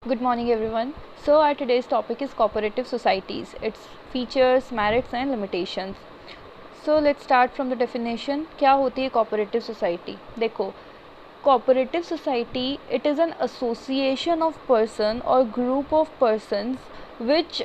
Good morning everyone. So our today's topic is cooperative societies, its features, merits and limitations. So let's start from the definition. क्या होती है cooperative society? देखो, cooperative society, it is an association of person or group of persons which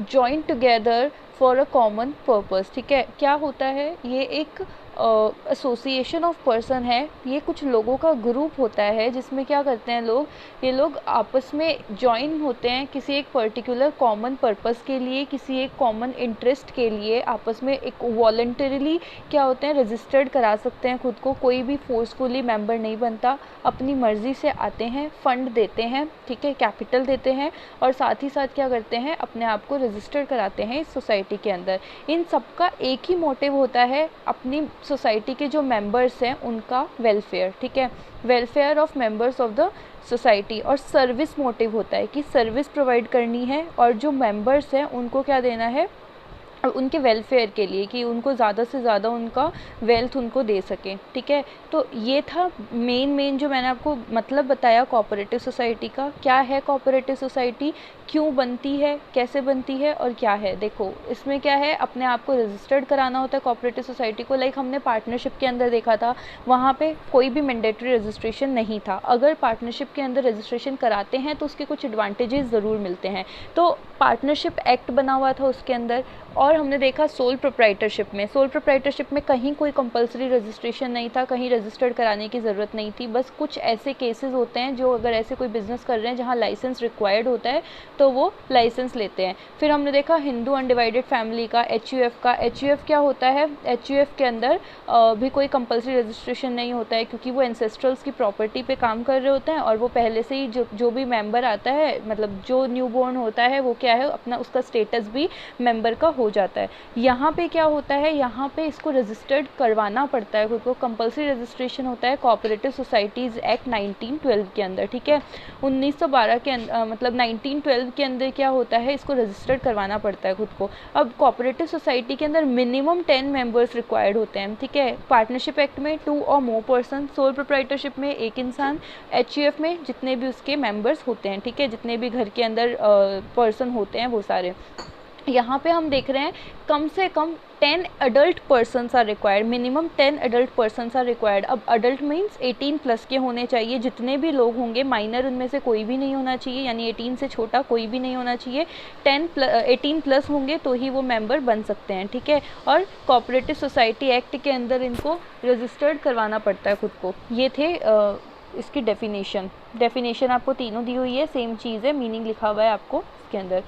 join together for a common purpose. ठीक है, क्या होता है ये? एक एसोसिएशन ऑफ पर्सन है, ये कुछ लोगों का ग्रुप होता है जिसमें क्या करते हैं लोग, ये लोग आपस में ज्वाइन होते हैं किसी एक पर्टिकुलर कॉमन पर्पस के लिए, किसी एक कॉमन इंटरेस्ट के लिए आपस में एक वॉलंटरीली क्या होते हैं, रजिस्टर्ड करा सकते हैं खुद को। कोई भी फोर्सफुली मेंबर नहीं बनता, अपनी मर्ज़ी से आते हैं, फ़ंड देते हैं, ठीक है, कैपिटल देते हैं और साथ ही साथ क्या करते हैं, अपने आप को रजिस्टर कराते हैं इस सोसाइटी के अंदर। इन सब का एक ही मोटिव होता है, अपनी सोसाइटी के जो मेंबर्स हैं उनका वेलफेयर, ठीक है, welfare of members of the society. और सर्विस मोटिव होता है कि सर्विस प्रोवाइड करनी है और जो मेंबर्स हैं उनको क्या देना है, उनके वेलफेयर के लिए, कि उनको ज़्यादा से ज़्यादा उनका वेल्थ उनको दे सकें, ठीक है। तो ये था मेन जो मैंने आपको मतलब बताया कोऑपरेटिव सोसाइटी का। क्या है कोऑपरेटिव सोसाइटी, क्यों बनती है, कैसे बनती है और क्या है। देखो इसमें क्या है, अपने आप को रजिस्टर्ड कराना होता है कोऑपरेटिव सोसाइटी को। लाइक हमने पार्टनरशिप के अंदर देखा था, वहाँ पे कोई भी मैंडेटरी रजिस्ट्रेशन नहीं था। अगर पार्टनरशिप के अंदर रजिस्ट्रेशन कराते हैं तो उसके कुछ एडवांटेजेस ज़रूर मिलते हैं। तो पार्टनरशिप एक्ट बना हुआ था उसके अंदर। और हमने देखा सोल प्रोप्राइटरशिप में, सोल प्रोप्राइटरशिप में कहीं कोई कंपलसरी रजिस्ट्रेशन नहीं था, कहीं रजिस्टर्ड कराने की ज़रूरत नहीं थी। बस कुछ ऐसे केसेस होते हैं जो अगर ऐसे कोई बिज़नेस कर रहे हैं जहाँ लाइसेंस रिक्वायर्ड होता है तो वो लाइसेंस लेते हैं। फिर हमने देखा हिंदू अनडिवाइडेड फैमिली का, HUF का। HUF क्या होता है, HUF के अंदर भी कोई कंपलसरी रजिस्ट्रेशन नहीं होता है, क्योंकि वो एंसेस्ट्रल्स की प्रॉपर्टी पे काम कर रहे होते हैं और वो पहले से ही जो भी मेंबर आता है, मतलब जो न्यू बॉर्न होता है, वो क्या है, अपना उसका स्टेटस भी मेंबर का हो जाता है। यहाँ पे क्या होता है, यहाँ पे इसको रजिस्टर्ड करवाना पड़ता है खुद को। कंपलसरी रजिस्ट्रेशन होता है कोऑपरेटिव सोसाइटीज़ एक्ट 1912 के अंदर, ठीक है। 1912 के मतलब 1912 के अंदर क्या होता है, इसको रजिस्टर्ड करवाना पड़ता है खुद को। अब कोऑपरेटिव सोसाइटी के अंदर मिनिमम 10 मेंबर्स रिक्वायर्ड होते हैं, ठीक है। पार्टनरशिप एक्ट में 2 और मोर पर्सन, सोल प्रोप्राइटरशिप में एक इंसान, HUF में जितने भी उसके मेंबर्स होते हैं, ठीक है, जितने भी घर के अंदर पर्सन होते हैं वो सारे। यहाँ पे हम देख रहे हैं कम से कम 10 adult persons are required, minimum 10 adult persons are required. अब अडल्ट मीन्स 18 प्लस के होने चाहिए, जितने भी लोग होंगे, माइनर उनमें से कोई भी नहीं होना चाहिए, यानी 18 से छोटा कोई भी नहीं होना चाहिए। 18 प्लस होंगे तो ही वो मेंबर बन सकते हैं, ठीक है। और कोऑपरेटिव सोसाइटी एक्ट के अंदर इनको रजिस्टर्ड करवाना पड़ता है खुद को। ये थे इसकी डेफिनेशन आपको तीनों दी हुई है, सेम चीज़ है, मीनिंग लिखा हुआ है आपको इसके अंदर।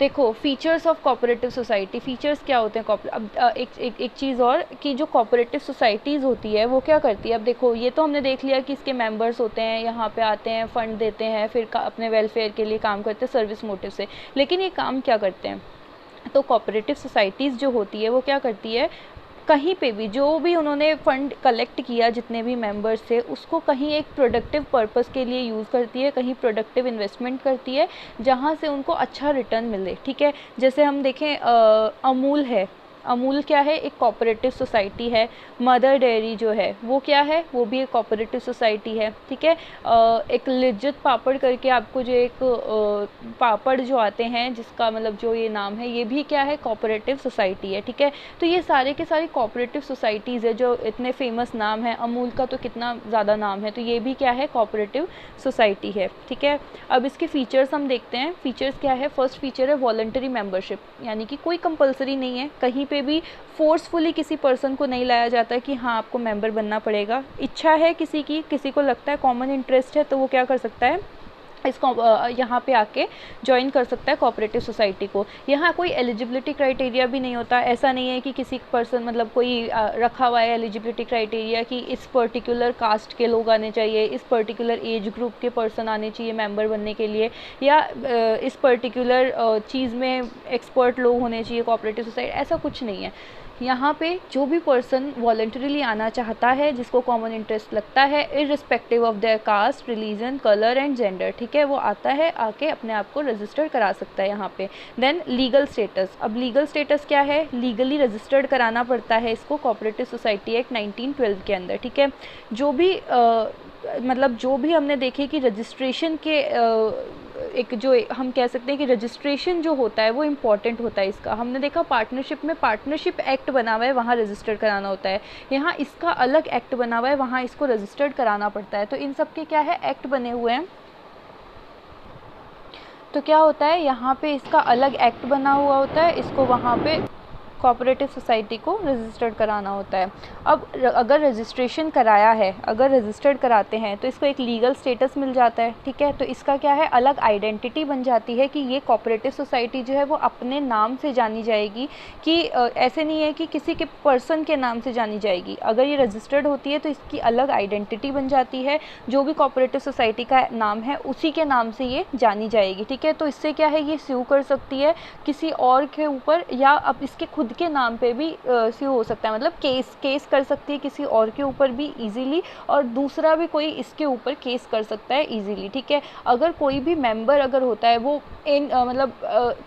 देखो features of cooperative society, features क्या होते हैं। अब एक चीज़ और, कि जो कोऑपरेटिव सोसाइटीज़ होती है वो क्या करती है। अब देखो ये तो हमने देख लिया कि इसके मेंबर्स होते हैं, यहाँ पे आते हैं, फ़ंड देते हैं, फिर अपने वेलफेयर के लिए काम करते हैं सर्विस मोटिव से। लेकिन ये काम क्या करते हैं, तो कोऑपरेटिव सोसाइटीज़ जो होती है वो क्या करती है, कहीं पे भी जो भी उन्होंने फ़ंड कलेक्ट किया, जितने भी मेंबर्स थे, उसको कहीं एक प्रोडक्टिव पर्पस के लिए यूज़ करती है, कहीं प्रोडक्टिव इन्वेस्टमेंट करती है जहाँ से उनको अच्छा रिटर्न मिले, ठीक है। जैसे हम देखें अमूल है, अमूल क्या है, एक कोऑपरेटिव सोसाइटी है। मदर डेयरी जो है वो क्या है, वो भी एक कोऑपरेटिव सोसाइटी है, ठीक है। एक लिज्जत पापड़ करके आपको जो एक पापड़ जो आते हैं, जिसका मतलब जो ये नाम है, ये भी क्या है, कोऑपरेटिव सोसाइटी है, ठीक है। तो ये सारे के सारे कोऑपरेटिव सोसाइटीज़ है जो इतने फेमस नाम है। अमूल का तो कितना ज़्यादा नाम है, तो ये भी क्या है, कोऑपरेटिव सोसाइटी है, ठीक है। अब इसके फीचर्स हम देखते हैं। फीचर्स क्या है, फर्स्ट फीचर है वॉलंटरी मेंबरशिप, यानी कि कोई कंपलसरी नहीं है, कहीं पे भी फोर्सफुली किसी पर्सन को नहीं लाया जाता कि हाँ आपको मेंबर बनना पड़ेगा। इच्छा है किसी की, किसी को लगता है कॉमन इंटरेस्ट है, तो वो क्या कर सकता है, इसको यहाँ पे आके ज्वाइन कर सकता है कोऑपरेटिव सोसाइटी को। यहाँ कोई एलिजिबिलिटी क्राइटेरिया भी नहीं होता। ऐसा नहीं है कि किसी पर्सन, मतलब कोई रखा हुआ है एलिजिबिलिटी क्राइटेरिया कि इस पर्टिकुलर कास्ट के लोग आने चाहिए, इस पर्टिकुलर एज ग्रुप के पर्सन आने चाहिए मेंबर बनने के लिए, या इस पर्टिकुलर चीज़ में एक्सपर्ट लोग होने चाहिए कोऑपरेटिव सोसाइटी, ऐसा कुछ नहीं है। यहाँ पे जो भी पर्सन वॉलंटरीली आना चाहता है, जिसको कॉमन इंटरेस्ट लगता है, irrespective of their caste, religion, colour and gender, ठीक है, वो आता है, आके अपने आप को रजिस्टर करा सकता है यहाँ पे। देन लीगल स्टेटस, अब लीगल स्टेटस क्या है, लीगली रजिस्टर्ड कराना पड़ता है इसको कोऑपरेटिव सोसाइटी एक्ट 1912 के अंदर, ठीक है। जो भी मतलब जो भी हमने देखे कि रजिस्ट्रेशन के एक जो हम कह सकते हैं कि रजिस्ट्रेशन जो होता है वो इम्पॉर्टेंट होता है इसका। हमने देखा पार्टनरशिप में पार्टनरशिप एक्ट बना हुआ है, वहाँ रजिस्टर्ड कराना होता है। यहाँ इसका अलग एक्ट बना हुआ है, वहाँ इसको रजिस्टर्ड कराना पड़ता है। तो इन सब के क्या है, एक्ट बने हुए हैं। तो क्या होता है, यहाँ पे इसका अलग एक्ट बना हुआ होता है, इसको वहाँ पे कोऑपरेटिव सोसाइटी को रजिस्टर्ड कराना होता है। अब अगर रजिस्ट्रेशन कराया है, अगर रजिस्टर्ड कराते हैं तो इसको एक लीगल स्टेटस मिल जाता है, ठीक है। तो इसका क्या है, अलग आइडेंटिटी बन जाती है कि ये कोऑपरेटिव सोसाइटी जो है वो अपने नाम से जानी जाएगी, कि ऐसे नहीं है कि किसी के पर्सन के नाम से जानी जाएगी। अगर ये रजिस्टर्ड होती है तो इसकी अलग आइडेंटिटी बन जाती है, जो भी कोऑपरेटिव सोसाइटी का नाम है उसी के नाम से ये जानी जाएगी, ठीक है। तो इससे क्या है, ये स्यू कर सकती है किसी और के ऊपर, या अब इसके खुद के नाम पे भी स्यू हो सकता है, मतलब केस कर सकती है किसी और के ऊपर भी इजीली, और दूसरा भी कोई इसके ऊपर केस कर सकता है इजीली, ठीक है। अगर कोई भी मेंबर अगर होता है वो मतलब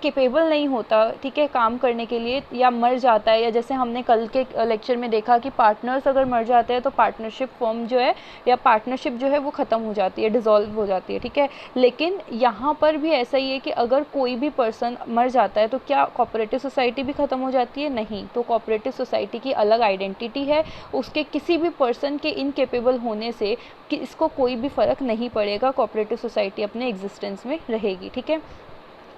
कैपेबल नहीं होता, ठीक है, काम करने के लिए, या मर जाता है, या जैसे हमने कल के लेक्चर में देखा कि पार्टनर्स अगर मर जाते हैं तो पार्टनरशिप फॉर्म जो है या पार्टनरशिप जो है वो ख़त्म हो जाती है, डिसॉल्व हो जाती है, ठीक है। लेकिन यहाँ पर भी ऐसा ही है कि अगर कोई भी पर्सन मर जाता है तो क्या कोऑपरेटिव सोसाइटी भी ख़त्म हो जाती है? नहीं। तो कोऑपरेटिव सोसाइटी की अलग आइडेंटिटी है, उसके किसी भी पर्सन के इनकेपेबल होने से कि इसको कोई भी फ़र्क नहीं पड़ेगा, कोऑपरेटिव सोसाइटी अपने एग्जिस्टेंस में रहेगी, ठीक है।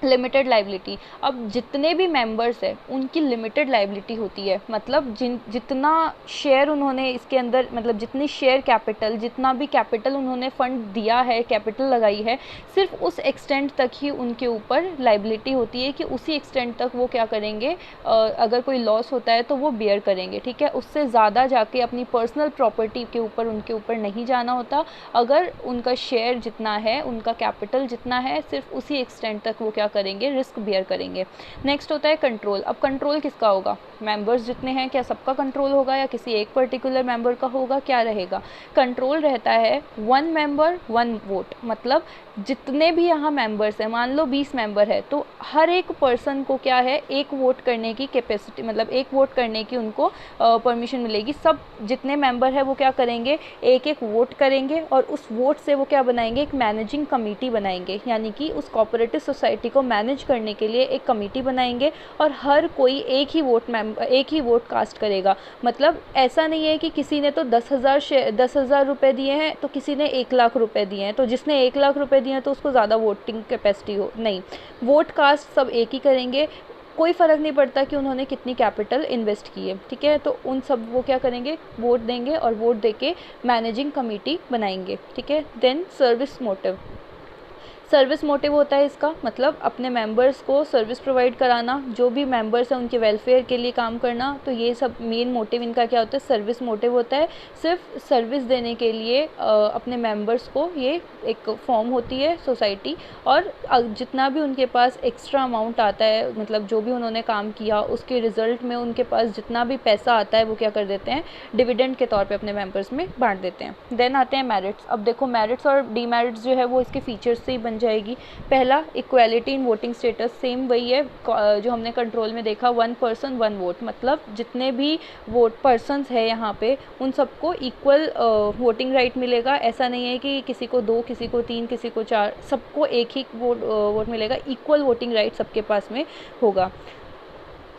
लिमिटेड लाइबिलिटी, अब जितने भी मेंबर्स हैं उनकी लिमिटेड लाइबिलिटी होती है, मतलब जितना शेयर उन्होंने इसके अंदर, मतलब जितनी शेयर कैपिटल, जितना भी कैपिटल उन्होंने फंड दिया है, कैपिटल लगाई है, सिर्फ उस एक्सटेंट तक ही उनके ऊपर लाइबिलिटी होती है, कि उसी एक्सटेंट तक वो क्या करेंगे, अगर कोई लॉस होता है तो वो बेयर करेंगे, ठीक है। उससे ज़्यादा जाके अपनी पर्सनल प्रॉपर्टी के ऊपर उनके ऊपर नहीं जाना होता। अगर उनका शेयर जितना है, उनका कैपिटल जितना है, सिर्फ उसी एक्सटेंट तक वो क्या करेंगे, रिस्क बेयर करेंगे। नेक्स्ट होता है कंट्रोल। अब कंट्रोल किसका होगा, मेंबर्स जितने हैं क्या सबका कंट्रोल होगा या किसी एक पर्टिकुलर मेंबर का होगा, क्या रहेगा? कंट्रोल रहता है 1 मेंबर 1 वोट, मतलब जितने भी यहाँ मेंबर्स हैं, मान लो 20 मेंबर है, तो हर एक पर्सन को क्या है, एक वोट करने की कैपेसिटी, मतलब एक वोट करने की उनको परमिशन मिलेगी। सब जितने मेंबर है वो क्या करेंगे, एक एक वोट करेंगे, और उस वोट से वो क्या बनाएंगे, एक मैनेजिंग कमेटी बनाएंगे, यानी कि उस कोऑपरेटिव सोसाइटी को मैनेज करने के लिए एक कमेटी बनाएंगे, और हर कोई एक ही वोट कास्ट करेगा। मतलब ऐसा नहीं है कि किसी ने तो 10,000 रुपये दिए हैं तो किसी ने 1 लाख रुपये दिए हैं, तो जिसने 1 लाख रुपये दिए हैं तो उसको ज़्यादा वोटिंग कैपेसिटी हो, नहीं, वोट कास्ट सब एक ही करेंगे। कोई फ़र्क नहीं पड़ता कि उन्होंने कितनी कैपिटल इन्वेस्ट की है, ठीक है। तो उन सब वो क्या करेंगे, वोट देंगे, और वोट देके मैनेजिंग कमेटी बनाएंगे, ठीक है। Then service motive, service motive होता है इसका, मतलब अपने मेंबर्स को सर्विस प्रोवाइड कराना, जो भी मेंबर्स हैं उनके वेलफेयर के लिए काम करना। तो ये सब मेन मोटिव इनका क्या होता है, सर्विस मोटिव होता है। सिर्फ सर्विस देने के लिए अपने मेंबर्स को ये एक फॉर्म होती है सोसाइटी, और जितना भी उनके पास एक्स्ट्रा अमाउंट आता है, मतलब जो भी उन्होंने काम किया उसके रिज़ल्ट में उनके पास जितना भी पैसा आता है वो क्या कर देते हैं, डिविडेंड के तौर पे अपने मेंबर्स में बांट देते हैं। देन आते हैं मेरिट्स। अब देखो मेरिट्स और डीमेरिट्स जो है वो इसके फीचर्स से ही बन जाएगी। पहला, equality in voting status, same वही है जो हमने कंट्रोल में देखा, 1 पर्सन 1 वोट, मतलब जितने भी वोट पर्सन्स है यहाँ पे उन सबको इक्वल वोटिंग राइट मिलेगा। ऐसा नहीं है कि किसी को 2, किसी को 3, किसी को 4, सबको एक ही वोट मिलेगा, इक्वल वोटिंग राइट सबके पास में होगा।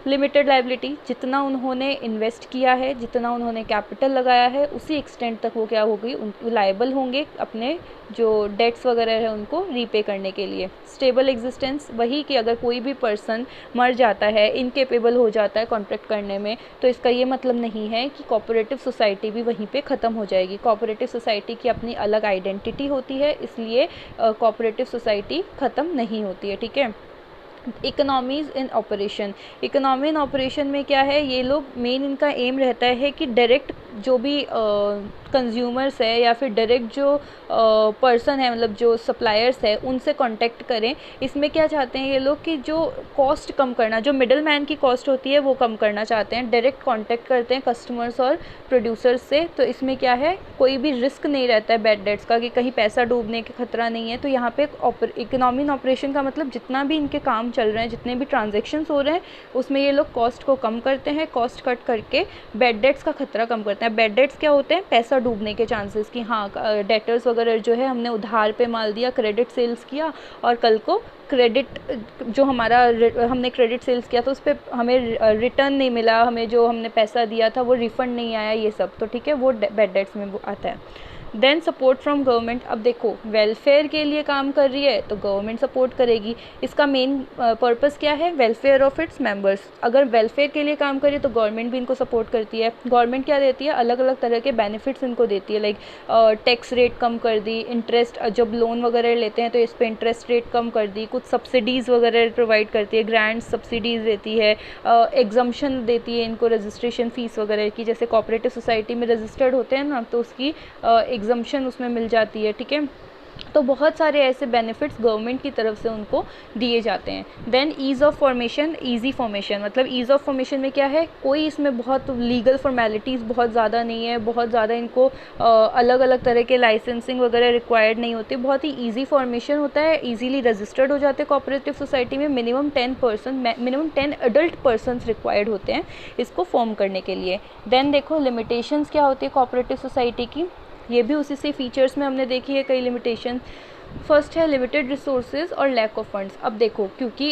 लिमिटेड लाइबिलिटी, जितना उन्होंने इन्वेस्ट किया है, जितना उन्होंने कैपिटल लगाया है, उसी एक्सटेंट तक वो क्या होगी, लायबल होंगे अपने जो डेट्स वगैरह है उनको रीपे करने के लिए। स्टेबल एग्जिस्टेंस, वही कि अगर कोई भी पर्सन मर जाता है, इनकेपेबल हो जाता है कॉन्ट्रैक्ट करने में, तो इसका ये मतलब नहीं है कि कोऑपरेटिव सोसाइटी भी वहीं पे ख़त्म हो जाएगी। कोऑपरेटिव सोसाइटी की अपनी अलग आइडेंटिटी होती है, इसलिए कोऑपरेटिव सोसाइटी ख़त्म नहीं होती है, ठीक है। Economies in operation, economy in operation में क्या है, ये लोग मेन इनका एम रहता है कि डायरेक्ट जो भी कंज्यूमर्स है या फिर डायरेक्ट जो पर्सन है, मतलब जो सप्लायर्स है, उनसे कांटेक्ट करें। इसमें क्या चाहते हैं ये लोग कि जो कॉस्ट कम करना, जो मिडल मैन की कॉस्ट होती है वो कम करना चाहते हैं, डायरेक्ट कांटेक्ट करते हैं कस्टमर्स और प्रोड्यूसर्स से। तो इसमें क्या है, कोई भी रिस्क नहीं रहता है बैड डेट्स का, कि कहीं पैसा डूबने का खतरा नहीं है। तो यहाँ पे इकोनॉमी इन ऑपरेशन का मतलब जितना भी इनके काम चल रहे हैं, जितने भी ट्रांजेक्शन्स हो रहे हैं, उसमें ये लोग कॉस्ट को कम करते हैं, कॉस्ट कट करके बैड डेट्स का खतरा कम करते हैं। करते हैं। बैड डेट्स क्या होते हैं? पैसा डूबने के चांसेस, कि हाँ डेटर्स वगैरह जो है हमने उधार पे माल दिया, क्रेडिट सेल्स किया और कल को क्रेडिट जो हमारा हमने क्रेडिट सेल्स किया तो उस पर हमें रिटर्न नहीं मिला, हमें जो हमने पैसा दिया था वो रिफ़ंड नहीं आया, ये सब तो ठीक है, वो बैड डेट्स में वो आता है। Then support from government. अब देखो वेलफेयर के लिए काम कर रही है तो गवर्नमेंट सपोर्ट करेगी। इसका मेन पर्पस क्या है? Welfare of its members. अगर वेलफेयर के लिए काम कर रही है तो गवर्नमेंट भी इनको सपोर्ट करती है। गवर्नमेंट क्या देती है? अलग अलग तरह के बेनिफिट्स इनको देती है, लाइक टैक्स रेट कम कर दी, इंटरेस्ट जब लोन वगैरह लेते हैं तो इस पर इंटरेस्ट रेट कम कर दी, कुछ सब्सिडीज़ वगैरह प्रोवाइड करती है, ग्रांट्स सब्सिडीज़ देती है, एग्जम्पशन देती है इनको रजिस्ट्रेशन फ़ीस वगैरह की। जैसे कोऑपरेटिव सोसाइटी में रजिस्टर्ड होते हैं ना तो उसकी एग्जम्पशन उसमें मिल जाती है, ठीक है। तो बहुत सारे ऐसे बेनिफिट्स गवर्नमेंट की तरफ से उनको दिए जाते हैं। Then ease of formation, easy formation, मतलब ईज़ ऑफ फॉर्मेशन में क्या है? कोई इसमें बहुत लीगल फॉर्मेलिटीज़ बहुत ज़्यादा नहीं है, बहुत ज़्यादा इनको अलग अलग तरह के लाइसेंसिंग वगैरह रिक्वायर्ड नहीं होती, बहुत ही ईजी फॉर्मेशन होता है, ईजीली रजिस्टर्ड हो जाते हैं कोऑपरेटिव सोसाइटी में। मिनिमम 10 अडल्ट पर्सनस रिक्वायर्ड होते हैं इसको फॉर्म करने के लिए। देन देखो लिमिटेशंस क्या होती है कोऑपरेटिव सोसाइटी की, ये भी उसी से फीचर्स में हमने देखी है कई लिमिटेशन। फर्स्ट है लिमिटेड रिसोर्सेज और लैक ऑफ फंड्स। अब देखो क्योंकि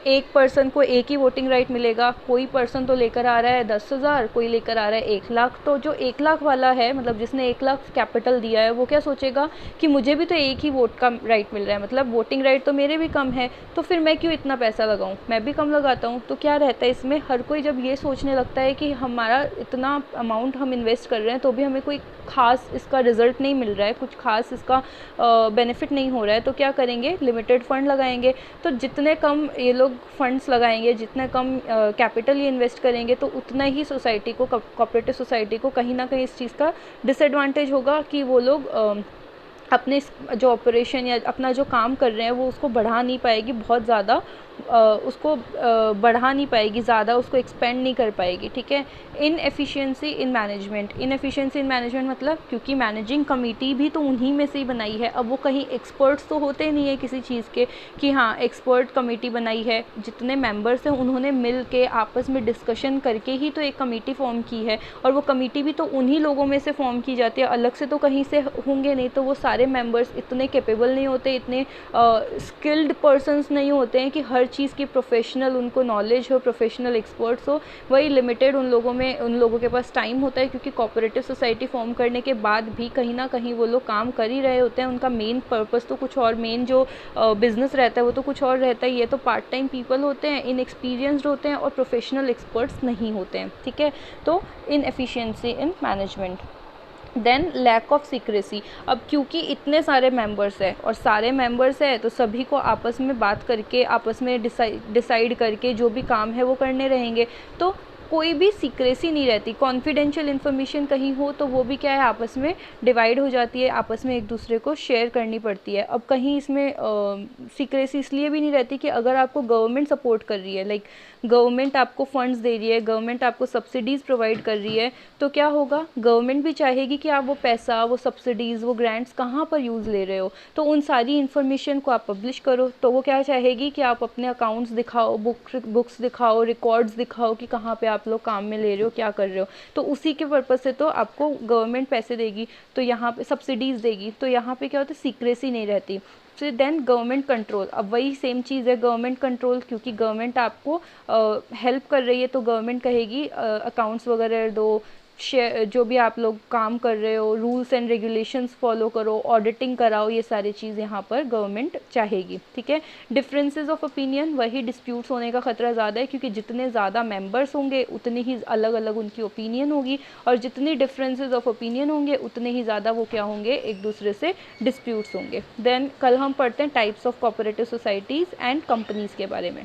एक पर्सन को एक ही वोटिंग राइट मिलेगा, कोई पर्सन तो लेकर आ रहा है 10,000, कोई लेकर आ रहा है 1,00,000, तो जो 1,00,000 वाला है, मतलब जिसने 1,00,000 कैपिटल दिया है, वो क्या सोचेगा कि मुझे भी तो एक ही वोट का राइट मिल रहा है, मतलब वोटिंग राइट तो मेरे भी कम है, तो फिर मैं क्यों इतना पैसा लगाऊं, मैं भी कम लगाता हूं। तो क्या रहता है इसमें, हर कोई जब ये सोचने लगता है कि हमारा इतना अमाउंट हम इन्वेस्ट कर रहे हैं तो भी हमें कोई खास इसका रिजल्ट नहीं मिल रहा है, कुछ खास इसका बेनिफिट नहीं हो रहा है, तो क्या करेंगे? लिमिटेड फंड लगाएंगे। तो जितने कम ये लोग फंड्स लगाएंगे, जितने कम कैपिटल ये इन्वेस्ट करेंगे, तो उतना ही सोसाइटी को, कोऑपरेटिव सोसाइटी को कहीं ना कहीं इस चीज़ का डिसएडवांटेज होगा कि वो लोग अपने जो ऑपरेशन या अपना जो काम कर रहे हैं वो उसको बढ़ा नहीं पाएगी, बहुत ज़्यादा उसको बढ़ा नहीं पाएगी, ज़्यादा उसको एक्सपेंड नहीं कर पाएगी, ठीक है। Inefficiency in management, inefficiency in management मतलब क्योंकि मैनेजिंग कमेटी भी तो उन्हीं में से ही बनाई है। अब वो कहीं एक्सपर्ट्स तो होते नहीं है किसी चीज़ के कि हाँ एक्सपर्ट कमेटी बनाई है, जितने मेंबर्स हैं उन्होंने मिल के आपस में डिस्कशन करके ही तो एक कमेटी फॉर्म की है, और वो कमेटी भी तो उन्हीं लोगों में से फॉर्म की जाती है, अलग से तो कहीं से होंगे नहीं। तो वो सारे मेंबर्स इतने कैपेबल नहीं होते, इतने स्किल्ड पर्सन्स नहीं होते हैं कि हर चीज़ की प्रोफेशनल उनको नॉलेज हो, प्रोफेशनल एक्सपर्ट्स हो। वही लिमिटेड उन लोगों के पास टाइम होता है, क्योंकि कोऑपरेटिव सोसाइटी फॉर्म करने के बाद भी कहीं ना कहीं वो लोग काम कर ही रहे होते हैं, उनका मेन पर्पस तो कुछ और, मेन जो बिजनेस रहता है वो तो कुछ और रहता है। ये तो पार्ट टाइम पीपल होते हैं, इनएक्सपीरियंस्ड होते हैं और प्रोफेशनल एक्सपर्ट्स नहीं होते हैं, ठीक है। तो inefficiency in management. Then lack of secrecy. अब क्योंकि इतने सारे मेंबर्स हैं और सारे मेंबर्स हैं तो सभी को आपस में बात करके, आपस में डिसाइड करके जो भी काम है वो करने रहेंगे, तो कोई भी सीक्रेसी नहीं रहती। कॉन्फिडेंशियल इन्फॉर्मेशन कहीं हो तो वो भी क्या है, आपस में डिवाइड हो जाती है, आपस में एक दूसरे को शेयर करनी पड़ती है। अब कहीं इसमें सीक्रेसी इसलिए भी नहीं रहती कि अगर आपको गवर्नमेंट सपोर्ट कर रही है, लाइक गवर्नमेंट आपको फंड्स दे रही है, गवर्नमेंट आपको सब्सिडीज़ प्रोवाइड कर रही है, तो क्या होगा, गवर्नमेंट भी चाहेगी कि आप वो पैसा, वो सब्सिडीज़, वो ग्रांट्स कहाँ पर यूज़ ले रहे हो, तो उन सारी इन्फॉर्मेशन को आप पब्लिश करो। तो वो क्या चाहेगी कि आप अपने अकाउंट्स दिखाओ, बुक्स दिखाओ, रिकॉर्ड्स दिखाओ कि कहाँ पे आप लोग काम में ले रहे हो, क्या कर रहे हो। तो उसी के पर्पज़ से तो आपको गवर्नमेंट पैसे देगी, तो यहाँ पे सब्सिडीज़ देगी, तो यहाँ पे क्या होता है, सीक्रेसी नहीं रहती। फिर देन गवर्नमेंट कंट्रोल। अब वही सेम चीज़ है गवर्नमेंट कंट्रोल, क्योंकि गवर्नमेंट आपको हेल्प कर रही है तो गवर्नमेंट कहेगी अकाउंट्स वगैरह दो, जो भी आप लोग काम कर रहे हो, रूल्स एंड रेगुलेशंस फॉलो करो, ऑडिटिंग कराओ, ये सारी चीज़ यहाँ पर गवर्नमेंट चाहेगी, ठीक है। डिफरेंसेस ऑफ ओपिनियन, वही डिस्प्यूट्स होने का खतरा ज़्यादा है, क्योंकि जितने ज़्यादा मेंबर्स होंगे उतनी ही अलग अलग उनकी ओपिनियन होगी, और जितनी डिफरेंसेस ऑफ ओपिनियन होंगे उतने ही ज़्यादा वो क्या होंगे, एक दूसरे से डिस्प्यूट्स होंगे। देन कल हम पढ़ते हैं types of cooperative societies and companies के बारे में।